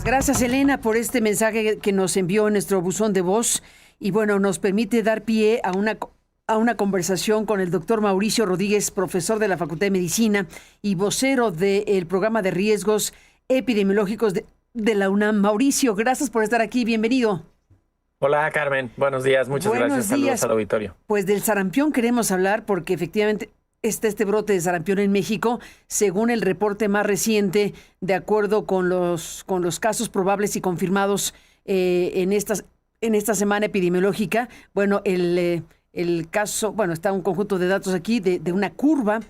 Gracias, Elena, por este mensaje que nos envió en nuestro buzón de voz y bueno, nos permite dar pie a una conversación con el doctor Mauricio Rodríguez, profesor de la Facultad de Medicina y vocero del programa de riesgos epidemiológicos de la UNAM. Mauricio, gracias por estar aquí, bienvenido. Hola Carmen, buenos días, muchas gracias, saludos al auditorio. Pues del sarampión queremos hablar porque efectivamente está este brote de sarampión en México, según el reporte más reciente, de acuerdo con los casos probables y confirmados en esta semana epidemiológica. Bueno, el caso, bueno, está un conjunto de datos aquí de una curva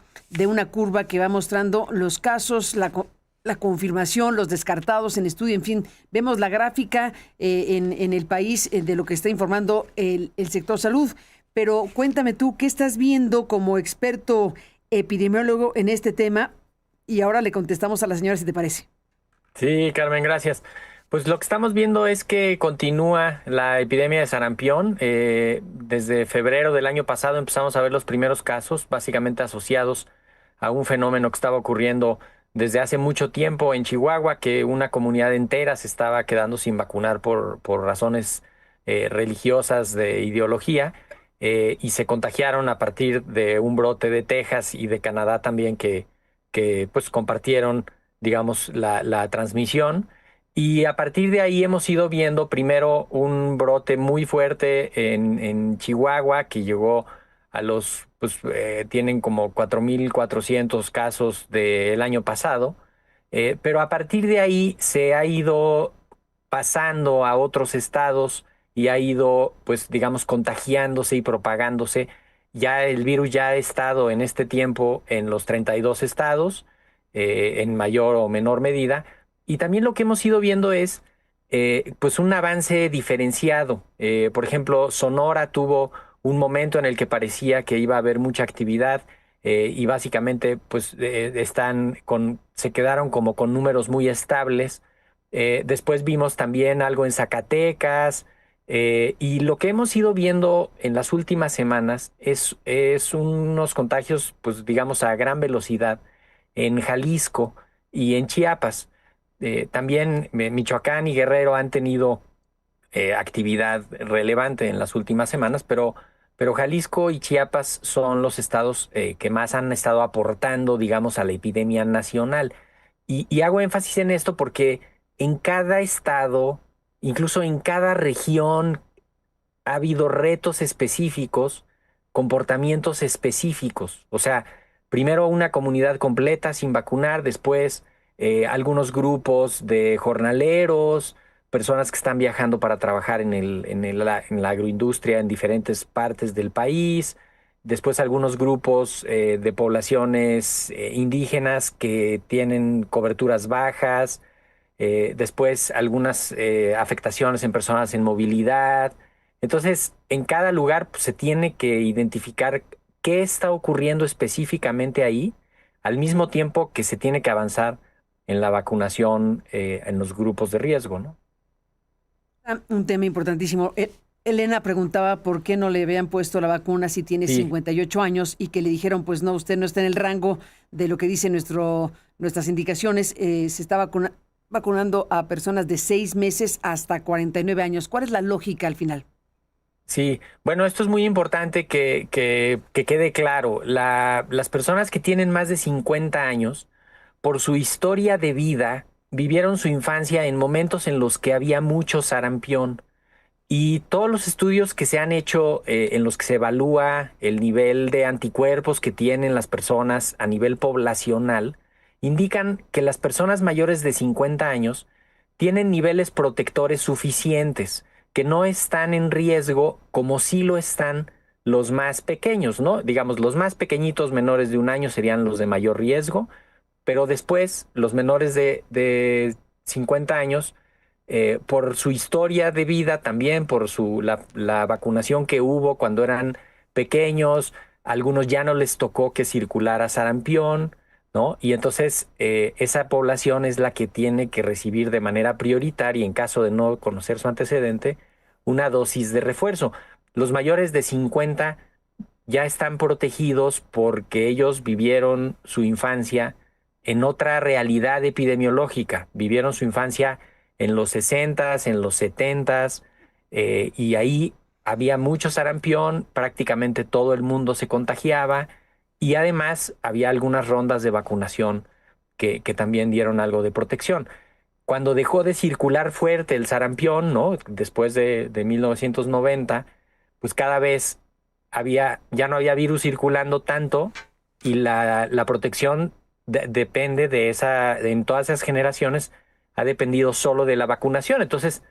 que va mostrando los casos, la confirmación, los descartados en estudio, en fin, vemos la gráfica en el país de lo que está informando el sector salud. Pero cuéntame tú, ¿qué estás viendo como experto epidemiólogo en este tema? Y ahora le contestamos a la señora si te parece. Sí, Carmen, gracias. Pues lo que estamos viendo es que continúa la epidemia de sarampión. Desde febrero del año pasado empezamos a ver los primeros casos, básicamente asociados a un fenómeno que estaba ocurriendo desde hace mucho tiempo en Chihuahua, que una comunidad entera se estaba quedando sin vacunar por razones religiosas de ideología. Y se contagiaron a partir de un brote de Texas y de Canadá también que pues compartieron, digamos, la transmisión. Y a partir de ahí hemos ido viendo primero un brote muy fuerte en Chihuahua que llegó a tienen como 4,400 casos del año pasado, pero a partir de ahí se ha ido pasando a otros estados y ha ido, pues, digamos, contagiándose y propagándose. Ya el virus ya ha estado en este tiempo en los 32 estados, en mayor o menor medida. Y también lo que hemos ido viendo es, pues, un avance diferenciado. Por ejemplo, Sonora tuvo un momento en el que parecía que iba a haber mucha actividad y básicamente, pues, se quedaron como con números muy estables. Después vimos también algo en Zacatecas. Y lo que hemos ido viendo en las últimas semanas es unos contagios, pues digamos, a gran velocidad en Jalisco y en Chiapas. También Michoacán y Guerrero han tenido actividad relevante en las últimas semanas, pero Jalisco y Chiapas son los estados que más han estado aportando, digamos, a la epidemia nacional. Y hago énfasis en esto porque en cada estado, incluso en cada región, ha habido retos específicos, comportamientos específicos. O sea, primero una comunidad completa sin vacunar, después algunos grupos de jornaleros, personas que están viajando para trabajar en la agroindustria en diferentes partes del país, después algunos grupos de poblaciones indígenas que tienen coberturas bajas, después algunas afectaciones en personas en movilidad. Entonces, en cada lugar pues, se tiene que identificar qué está ocurriendo específicamente ahí, al mismo tiempo que se tiene que avanzar en la vacunación en los grupos de riesgo, ¿no? Un tema importantísimo. Elena preguntaba por qué no le habían puesto la vacuna si tiene Sí. 58 años y que le dijeron, pues no, usted no está en el rango de lo que dicen nuestras indicaciones. Se está vacunando a personas de 6 meses hasta 49 años. ¿Cuál es la lógica al final? Sí, bueno, esto es muy importante que quede claro. Las personas que tienen más de 50 años, por su historia de vida, vivieron su infancia en momentos en los que había mucho sarampión. Y todos los estudios que se han hecho en los que se evalúa el nivel de anticuerpos que tienen las personas a nivel poblacional, indican que las personas mayores de 50 años tienen niveles protectores suficientes, que no están en riesgo como sí lo están los más pequeños, ¿no? Digamos, los más pequeñitos menores de un año serían los de mayor riesgo, pero después los menores de 50 años por su historia de vida, también por la vacunación que hubo cuando eran pequeños, algunos ya no les tocó que circulara sarampión, ¿no? Y entonces esa población es la que tiene que recibir de manera prioritaria, en caso de no conocer su antecedente, una dosis de refuerzo. Los mayores de 50 ya están protegidos porque ellos vivieron su infancia en otra realidad epidemiológica, vivieron su infancia en los 60s, en los 70s, y ahí había mucho sarampión, prácticamente todo el mundo se contagiaba y además había algunas rondas de vacunación que también dieron algo de protección. Cuando dejó de circular fuerte el sarampión, ¿no? Después de 1990, pues cada vez ya no había virus circulando tanto y la protección depende en todas esas generaciones ha dependido solo de la vacunación. Entonces,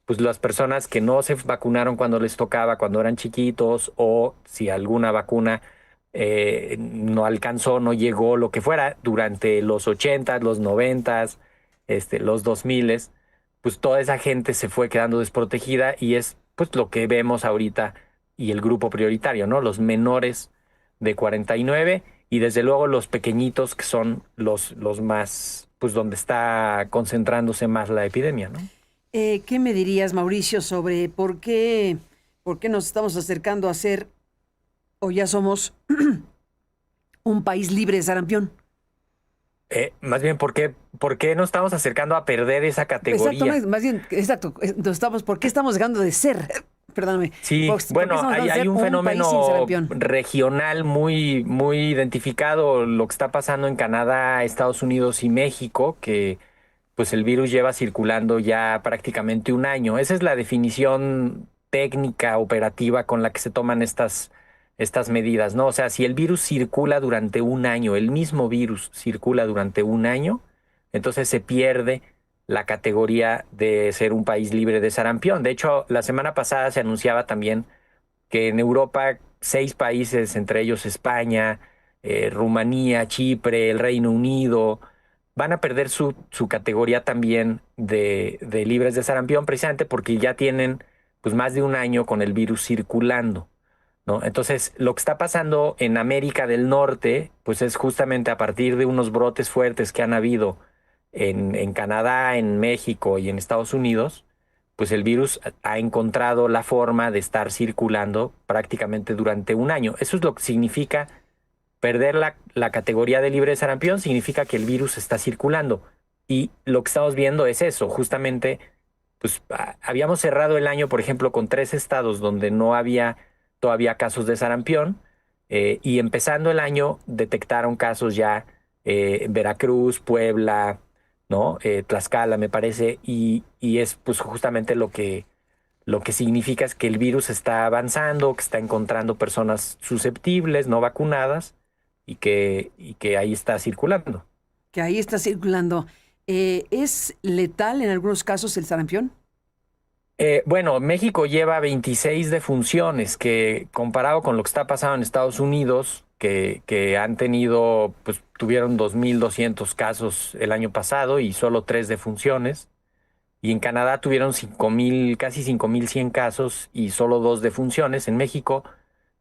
pues las personas que no se vacunaron cuando les tocaba, cuando eran chiquitos, o si alguna vacuna no alcanzó, no llegó, lo que fuera, durante los 80s, los 90s, los 2000s, pues toda esa gente se fue quedando desprotegida y es pues lo que vemos ahorita y el grupo prioritario, ¿no? Los menores de 49 y desde luego los pequeñitos que son los más, pues donde está concentrándose más la epidemia, ¿no? ¿Qué me dirías, Mauricio, sobre por qué nos estamos acercando a ser, o ya somos, un país libre de sarampión? Más bien, ¿por qué nos estamos acercando a perder esa categoría? Exacto, más bien, exacto. ¿Por qué estamos dejando de ser? Perdóname. Sí, ¿Por qué bueno, estamos dejando de hay ser un país sin fenómeno sarampión? regional muy identificado, lo que está pasando en Canadá, Estados Unidos y México, que pues el virus lleva circulando ya prácticamente un año. Esa es la definición técnica, operativa con la que se toman estas medidas, ¿no? O sea, si el virus circula durante un año, el mismo virus circula durante un año, entonces se pierde la categoría de ser un país libre de sarampión. De hecho, la semana pasada se anunciaba también que en Europa 6 países, entre ellos España, Rumanía, Chipre, el Reino Unido, van a perder su categoría también de libres de sarampión, precisamente porque ya tienen pues más de un año con el virus circulando, ¿no? Entonces, lo que está pasando en América del Norte, pues es justamente a partir de unos brotes fuertes que han habido en Canadá, en México y en Estados Unidos, pues el virus ha encontrado la forma de estar circulando prácticamente durante un año. Eso es lo que significa perder la categoría de libre de sarampión, significa que el virus está circulando. Y lo que estamos viendo es eso, justamente, pues habíamos cerrado el año, por ejemplo, con 3 estados donde no había todavía casos de sarampión, y empezando el año detectaron casos ya en Veracruz, Puebla, ¿no? Tlaxcala, me parece, y es pues justamente lo que significa es que el virus está avanzando, que está encontrando personas susceptibles, no vacunadas, y que ahí está circulando. Que ahí está circulando. ¿Es letal en algunos casos el sarampión? Bueno, México lleva 26 defunciones, que comparado con lo que está pasando en Estados Unidos, que han tenido, pues tuvieron 2.200 casos el año pasado y solo 3 defunciones. Y en Canadá tuvieron 5.000, casi 5.100 casos y solo 2 defunciones. En México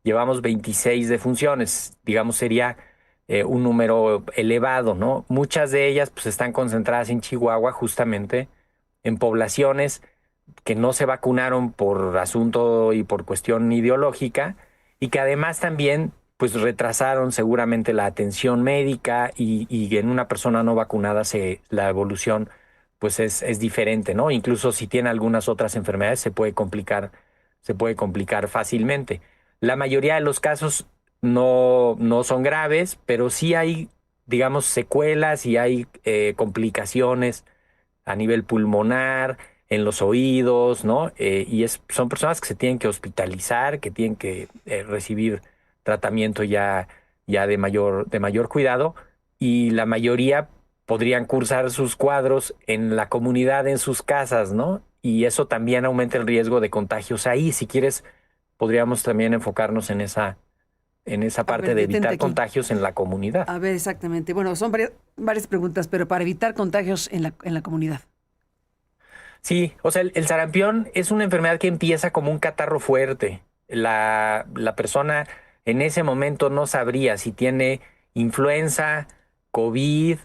llevamos 26 defunciones. Digamos, sería un número elevado, ¿no? Muchas de ellas pues están concentradas en Chihuahua, justamente en poblaciones que no se vacunaron por asunto y por cuestión ideológica y que además también pues retrasaron seguramente la atención médica y en una persona no vacunada la evolución pues es diferente, ¿no? Incluso si tiene algunas otras enfermedades se puede complicar fácilmente. La mayoría de los casos no son graves, pero sí hay, digamos, secuelas y hay complicaciones a nivel pulmonar, en los oídos, ¿no? Son personas que se tienen que hospitalizar, que tienen que recibir tratamiento ya de mayor cuidado, y la mayoría podrían cursar sus cuadros en la comunidad, en sus casas, ¿no? Y eso también aumenta el riesgo de contagios ahí. Si quieres, podríamos también enfocarnos en esa A parte ver, de detente evitar aquí. contagios en la comunidad. A ver, exactamente. Bueno, son varias preguntas, pero para evitar contagios en la comunidad. Sí, o sea, el sarampión es una enfermedad que empieza como un catarro fuerte. La persona en ese momento no sabría si tiene influenza, COVID,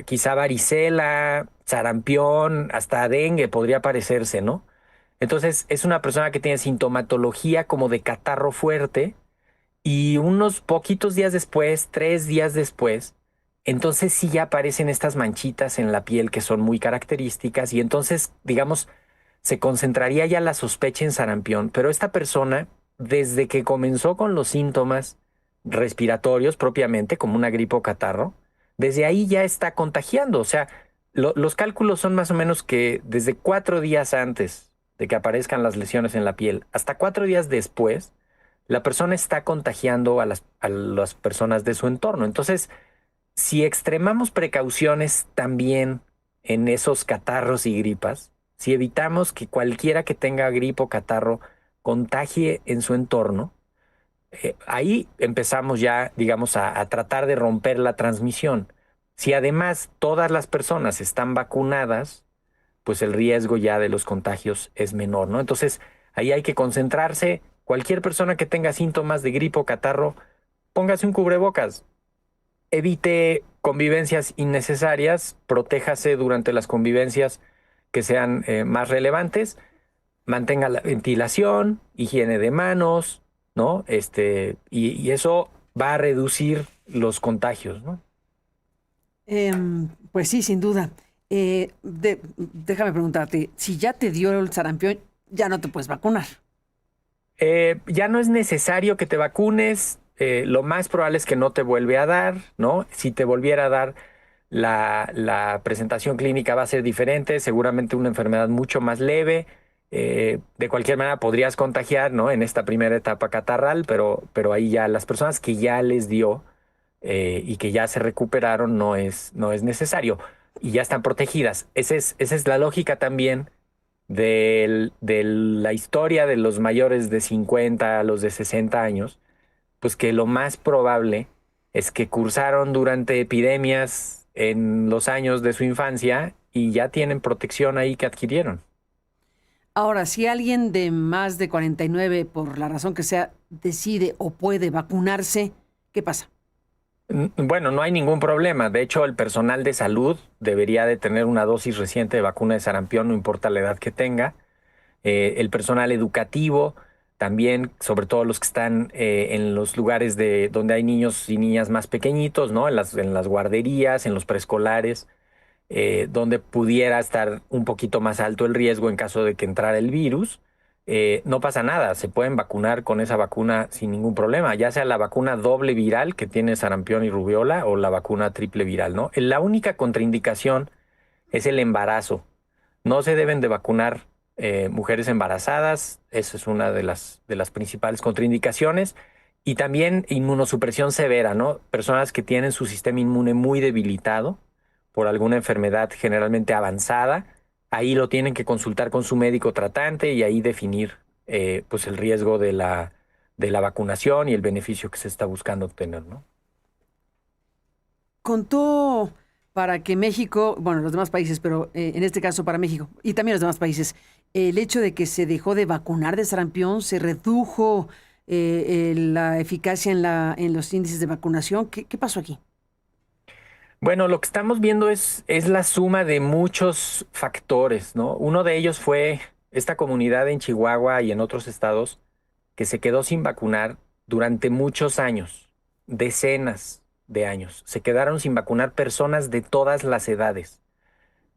quizá varicela, sarampión, hasta dengue podría parecerse, ¿no? Entonces es una persona que tiene sintomatología como de catarro fuerte y unos poquitos días después, 3 días después, entonces sí ya aparecen estas manchitas en la piel que son muy características y entonces, digamos, se concentraría ya la sospecha en sarampión, pero esta persona, desde que comenzó con los síntomas respiratorios propiamente, como una gripe o catarro, desde ahí ya está contagiando. O sea, los cálculos son más o menos que desde 4 días antes de que aparezcan las lesiones en la piel, hasta 4 días después, la persona está contagiando a las personas de su entorno. Entonces, si extremamos precauciones también en esos catarros y gripas, si evitamos que cualquiera que tenga gripe o catarro contagie en su entorno, ahí empezamos ya, digamos, a tratar de romper la transmisión. Si además todas las personas están vacunadas, pues el riesgo ya de los contagios es menor, ¿no? Entonces, ahí hay que concentrarse. Cualquier persona que tenga síntomas de gripe o catarro, póngase un cubrebocas, evite convivencias innecesarias, protéjase durante las convivencias que sean más relevantes, mantenga la ventilación, higiene de manos, ¿no? Y eso va a reducir los contagios, ¿no? Pues sí, sin duda. Déjame preguntarte, si ya te dio el sarampión, ya no te puedes vacunar. Ya no es necesario que te vacunes. Lo más probable es que no te vuelve a dar, ¿no? Si te volviera a dar, la presentación clínica va a ser diferente, seguramente una enfermedad mucho más leve. De cualquier manera podrías contagiar, ¿no? En esta primera etapa catarral, pero ahí ya las personas que ya les dio y que ya se recuperaron no es necesario y ya están protegidas. Esa es la lógica también de la historia de los mayores de 50 a los de 60 años, pues que lo más probable es que cursaron durante epidemias en los años de su infancia y ya tienen protección ahí que adquirieron. Ahora, si alguien de más de 49, por la razón que sea, decide o puede vacunarse, ¿qué pasa? Bueno, no hay ningún problema. De hecho, el personal de salud debería de tener una dosis reciente de vacuna de sarampión, no importa la edad que tenga. El personal educativo también, sobre todo los que están en los lugares donde hay niños y niñas más pequeñitos, ¿no? En las guarderías, en los preescolares, donde pudiera estar un poquito más alto el riesgo en caso de que entrara el virus. No pasa nada, se pueden vacunar con esa vacuna sin ningún problema, ya sea la vacuna doble viral que tiene sarampión y rubiola o la vacuna triple viral, ¿no? La única contraindicación es el embarazo. No se deben de vacunar mujeres embarazadas, esa es una de las principales contraindicaciones. Y también inmunosupresión severa, ¿no? Personas que tienen su sistema inmune muy debilitado por alguna enfermedad generalmente avanzada, ahí lo tienen que consultar con su médico tratante y ahí definir pues el riesgo de la vacunación y el beneficio que se está buscando obtener, ¿no? Contó para que México, bueno, los demás países, pero en este caso para México y también los demás países, el hecho de que se dejó de vacunar de sarampión, se redujo la eficacia en los índices de vacunación. ¿Qué pasó aquí? Bueno, lo que estamos viendo es la suma de muchos factores, ¿no? Uno de ellos fue esta comunidad en Chihuahua y en otros estados que se quedó sin vacunar durante muchos años, decenas de años. Se quedaron sin vacunar personas de todas las edades.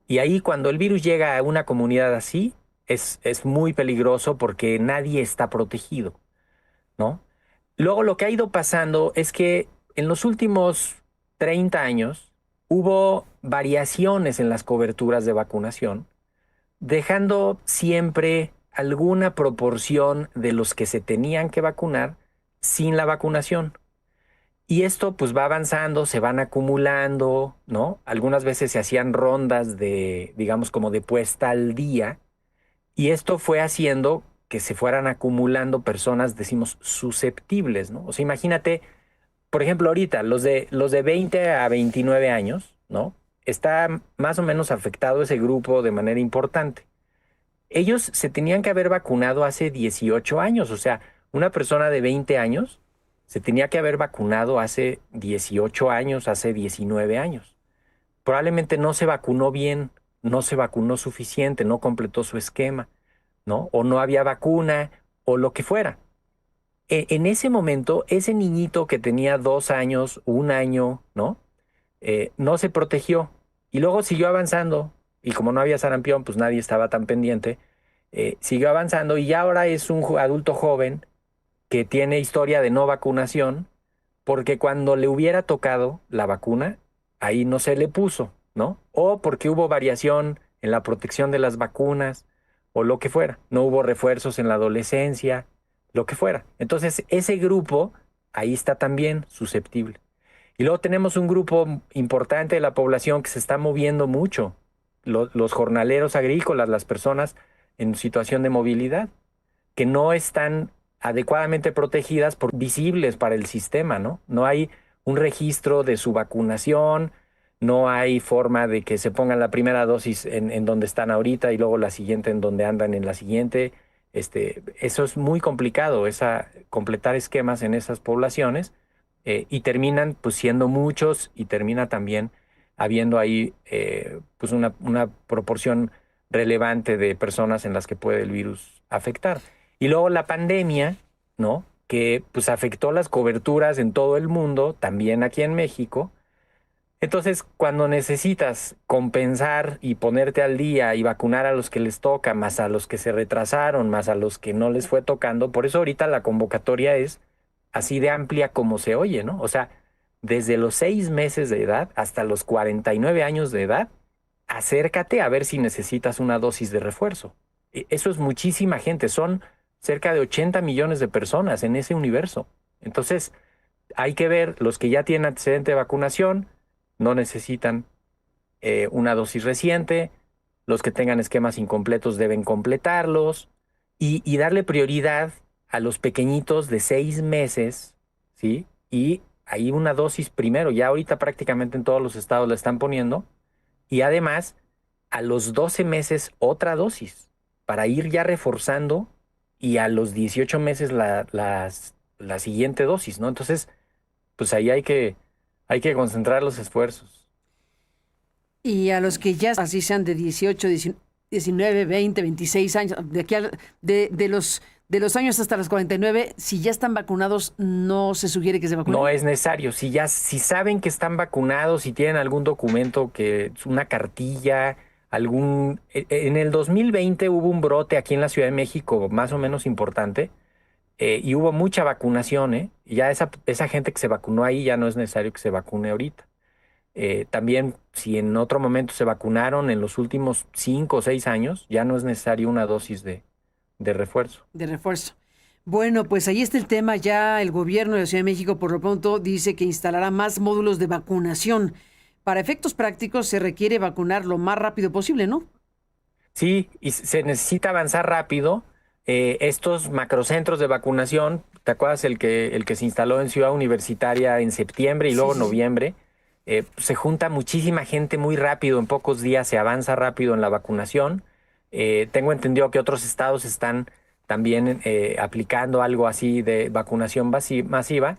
Y ahí cuando el virus llega a una comunidad así, es muy peligroso porque nadie está protegido, ¿no? Luego lo que ha ido pasando es que en los últimos 30 años hubo variaciones en las coberturas de vacunación, dejando siempre alguna proporción de los que se tenían que vacunar sin la vacunación. Y esto pues va avanzando, se van acumulando, ¿no? Algunas veces se hacían rondas de, digamos, como de puesta al día, y esto fue haciendo que se fueran acumulando personas, decimos, susceptibles, ¿no? O sea, imagínate, por ejemplo, ahorita, los de 20 a 29 años, ¿no? Está más o menos afectado ese grupo de manera importante. Ellos se tenían que haber vacunado hace 18 años, o sea, una persona de 20 años se tenía que haber vacunado hace 18 años, hace 19 años. Probablemente no se vacunó bien, no se vacunó suficiente, no completó su esquema, ¿no? O no había vacuna, o lo que fuera. En ese momento, ese niñito que tenía 2 años, un año, ¿no? no se protegió y luego siguió avanzando y como no había sarampión, pues nadie estaba tan pendiente, siguió avanzando y ya ahora es un adulto joven que tiene historia de no vacunación porque cuando le hubiera tocado la vacuna, ahí no se le puso, ¿no? O porque hubo variación en la protección de las vacunas o lo que fuera. No hubo refuerzos en la adolescencia, lo que fuera. Entonces, ese grupo ahí está también susceptible. Y luego tenemos un grupo importante de la población que se está moviendo mucho. Los jornaleros agrícolas, las personas en situación de movilidad, que no están adecuadamente protegidas por visibles para el sistema, ¿no? No hay un registro de su vacunación, no hay forma de que se pongan la primera dosis en donde están ahorita y luego la siguiente en donde andan en la siguiente. Eso es muy complicado, completar esquemas en esas poblaciones y terminan pues siendo muchos y termina también habiendo ahí pues una proporción relevante de personas en las que puede el virus afectar. Y luego la pandemia, ¿no? Que pues afectó las coberturas en todo el mundo, también aquí en México. Entonces, cuando necesitas compensar y ponerte al día y vacunar a los que les toca, más a los que se retrasaron, más a los que no les fue tocando, por eso ahorita la convocatoria es así de amplia como se oye, ¿no? O sea, desde los 6 meses de edad hasta los 49 años de edad, acércate a ver si necesitas una dosis de refuerzo. Eso es muchísima gente, son cerca de 80 millones de personas en ese universo. Entonces, hay que ver los que ya tienen antecedente de vacunación, no necesitan una dosis reciente, los que tengan esquemas incompletos deben completarlos y darle prioridad a los pequeñitos de 6 meses, ¿sí? Y ahí una dosis primero, ya ahorita prácticamente en todos los estados la están poniendo, y además a los 12 meses otra dosis, para ir ya reforzando y a los 18 meses la siguiente dosis, ¿no? Entonces, pues ahí hay que concentrar los esfuerzos. Y a los que ya así sean de 18, 19, 20, 26 años, de los años hasta los 49, si ya están vacunados, no se sugiere que se vacunen. No es necesario. Si saben que están vacunados, si tienen algún documento, una cartilla, en el 2020 hubo un brote aquí en la Ciudad de México más o menos importante y hubo mucha vacunación, ¿eh? Y ya esa gente que se vacunó ahí ya no es necesario que se vacune ahorita. También si en otro momento se vacunaron en los últimos 5 o 6 años, ya no es necesario una dosis de refuerzo. De refuerzo. Bueno, pues ahí está el tema. Ya el gobierno de la Ciudad de México por lo pronto dice que instalará más módulos de vacunación. Para efectos prácticos se requiere vacunar lo más rápido posible, ¿no? Sí, y se necesita avanzar rápido. Estos macrocentros de vacunación, ¿te acuerdas el que se instaló en Ciudad Universitaria en septiembre y luego noviembre? Se junta muchísima gente muy rápido, en pocos días se avanza rápido en la vacunación. Tengo entendido que otros estados están también aplicando algo así de vacunación masiva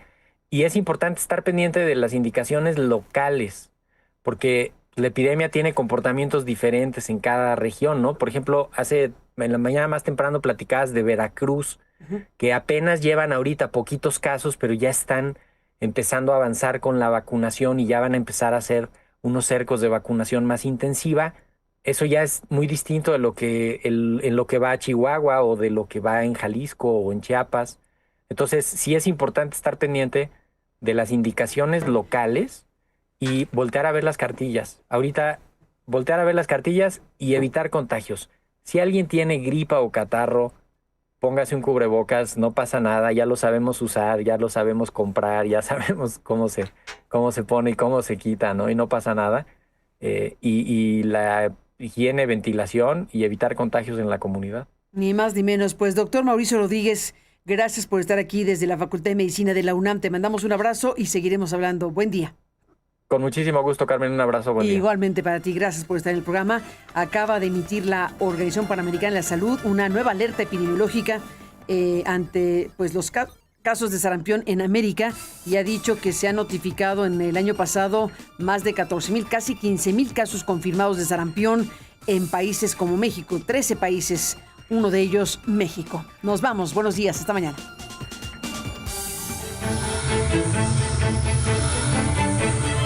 y es importante estar pendiente de las indicaciones locales porque la epidemia tiene comportamientos diferentes en cada región, ¿no? Por ejemplo, en la mañana más temprano platicabas de Veracruz, que apenas llevan ahorita poquitos casos, pero ya están empezando a avanzar con la vacunación y ya van a empezar a hacer unos cercos de vacunación más intensiva. Eso ya es muy distinto de en lo que va a Chihuahua o de lo que va en Jalisco o en Chiapas. Entonces, sí es importante estar pendiente de las indicaciones locales y voltear a ver las cartillas. Ahorita, voltear a ver las cartillas y evitar contagios. Si alguien tiene gripa o catarro, póngase un cubrebocas, no pasa nada, ya lo sabemos usar, ya lo sabemos comprar, ya sabemos cómo se pone y cómo se quita, ¿no? Y no pasa nada. Y la higiene, ventilación y evitar contagios en la comunidad. Ni más ni menos. Pues, doctor Mauricio Rodríguez, gracias por estar aquí desde la Facultad de Medicina de la UNAM. Te mandamos un abrazo y seguiremos hablando. Buen día. Con muchísimo gusto, Carmen. Un abrazo. Buen día. Igualmente para ti. Gracias por estar en el programa. Acaba de emitir la Organización Panamericana de la Salud una nueva alerta epidemiológica ante pues los casos de sarampión en América y ha dicho que se ha notificado en el año pasado más de 14,000, casi 15,000 casos confirmados de sarampión en países como México, 13 países, uno de ellos México. Nos vamos. Buenos días. Hasta mañana.